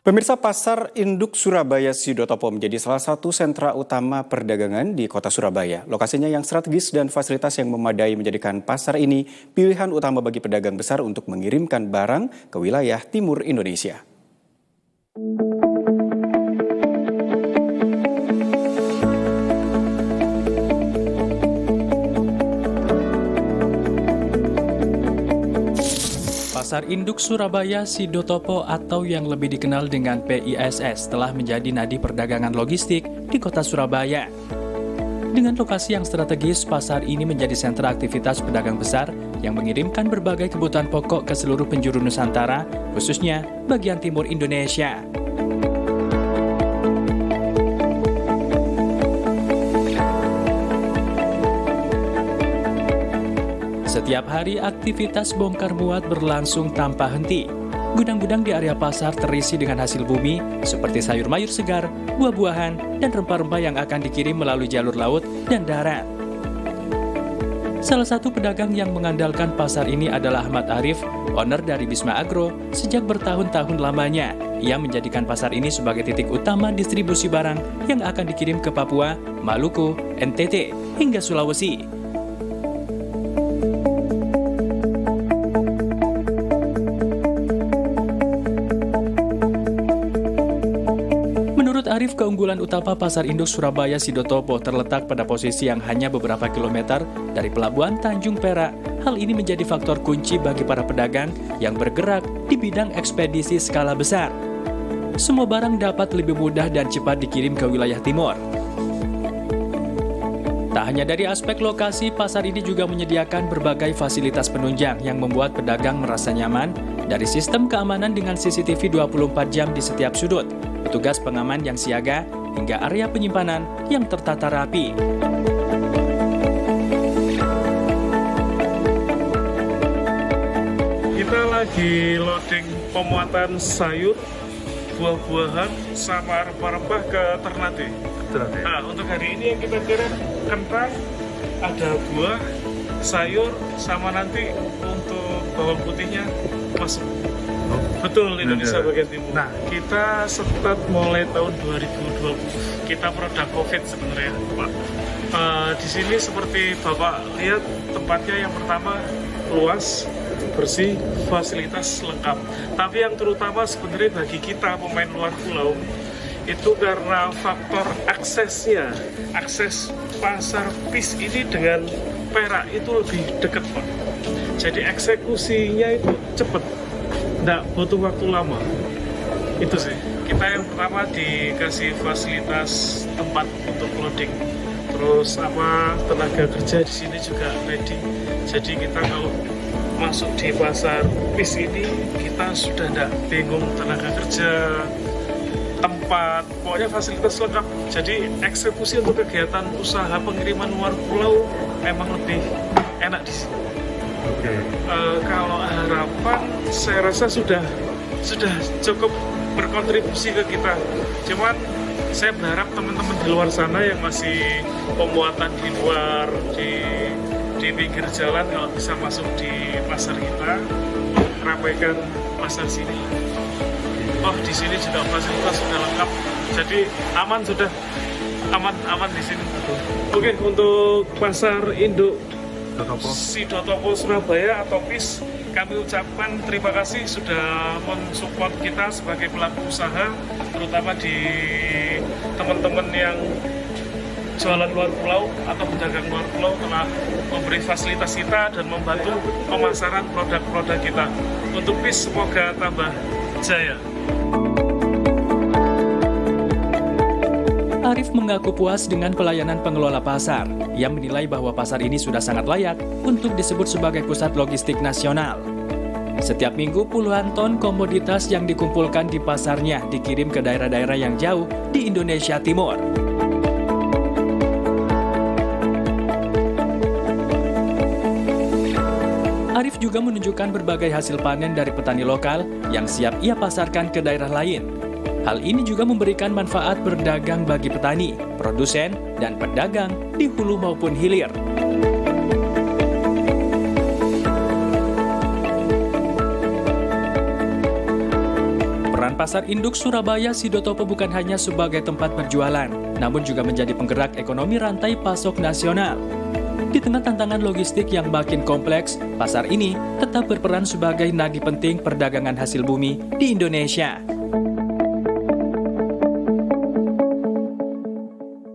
Pemirsa, Pasar Induk Surabaya Sidotopo menjadi salah satu sentra utama perdagangan di kota Surabaya. Lokasinya yang strategis dan fasilitas yang memadai menjadikan pasar ini pilihan utama bagi pedagang besar untuk mengirimkan barang ke wilayah timur Indonesia. Pasar Induk Surabaya Sidotopo atau yang lebih dikenal dengan PISS telah menjadi nadi perdagangan logistik di kota Surabaya. Dengan lokasi yang strategis, pasar ini menjadi sentra aktivitas pedagang besar yang mengirimkan berbagai kebutuhan pokok ke seluruh penjuru Nusantara, khususnya bagian timur Indonesia. Setiap hari aktivitas bongkar muat berlangsung tanpa henti. Gudang-gudang di area pasar terisi dengan hasil bumi seperti sayur mayur segar, buah-buahan, dan rempah-rempah yang akan dikirim melalui jalur laut dan darat. Salah satu pedagang yang mengandalkan pasar ini adalah Ahmad Arif, owner dari Bisma Agro. Sejak bertahun-tahun lamanya, ia menjadikan pasar ini sebagai titik utama distribusi barang yang akan dikirim ke Papua, Maluku, NTT, hingga Sulawesi. Arif, keunggulan utama Pasar Induk Surabaya Sidotopo terletak pada posisi yang hanya beberapa kilometer dari Pelabuhan Tanjung Perak. Hal ini menjadi faktor kunci bagi para pedagang yang bergerak di bidang ekspedisi skala besar. Semua barang dapat lebih mudah dan cepat dikirim ke wilayah timur. Tak hanya dari aspek lokasi, pasar ini juga menyediakan berbagai fasilitas penunjang yang membuat pedagang merasa nyaman, dari sistem keamanan dengan CCTV 24 jam di setiap sudut, petugas pengaman yang siaga, hingga area penyimpanan yang tertata rapi. Kita lagi loading pemuatan sayur, buah-buahan, sama rempah-rempah ke Ternate. Nah, untuk hari ini yang kita kirim kentang, ada buah, sayur, sama nanti untuk bawang putihnya masuk. Betul, Indonesia bagian timur. Nah, kita start mulai tahun 2020. Kita produk COVID sebenarnya, Pak. Di sini seperti Bapak lihat, tempatnya yang pertama luas, bersih, fasilitas lengkap. Tapi yang terutama sebenarnya bagi kita pemain luar pulau, itu karena faktor aksesnya. Akses pasar PIS ini dengan Perak itu lebih dekat, Pak. Jadi eksekusinya itu cepat, nggak butuh waktu lama. Itu sih. Kita yang pertama dikasih fasilitas tempat untuk loading. Terus tenaga kerja di sini juga ready. Jadi kita kalau masuk di pasar PIS ini, kita sudah nggak bingung tenaga kerja, tempat, pokoknya fasilitas lengkap. Jadi eksekusi untuk kegiatan usaha pengiriman luar pulau memang lebih enak di sini. Kalau harapan, saya rasa sudah cukup berkontribusi ke kita. Cuman saya berharap teman-teman di luar sana yang masih pemuatan di luar, di pinggir jalan, kalau bisa masuk di pasar kita, ramaikan pasar sini. Oh, di sini juga fasilitas sudah lengkap, jadi aman di sini. Oke, untuk Pasar Induk Sidotopo Surabaya atau PIS, kami ucapkan terima kasih sudah mensupport kita sebagai pelaku usaha, terutama di teman-teman yang jualan luar pulau atau pedagang luar pulau telah memberi fasilitas kita dan membantu pemasaran produk-produk kita. Untuk PIS semoga tambah jaya. Arif mengaku puas dengan pelayanan pengelola pasar. Ia menilai bahwa pasar ini sudah sangat layak untuk disebut sebagai pusat logistik nasional. Setiap minggu puluhan ton komoditas yang dikumpulkan di pasarnya dikirim ke daerah-daerah yang jauh di Indonesia Timur. Arif juga menunjukkan berbagai hasil panen dari petani lokal yang siap ia pasarkan ke daerah lain. Hal ini juga memberikan manfaat berdagang bagi petani, produsen, dan pedagang di hulu maupun hilir. Pasar Induk Surabaya Sidotopo bukan hanya sebagai tempat berjualan, namun juga menjadi penggerak ekonomi rantai pasok nasional. Di tengah tantangan logistik yang makin kompleks, pasar ini tetap berperan sebagai nadi penting perdagangan hasil bumi di Indonesia.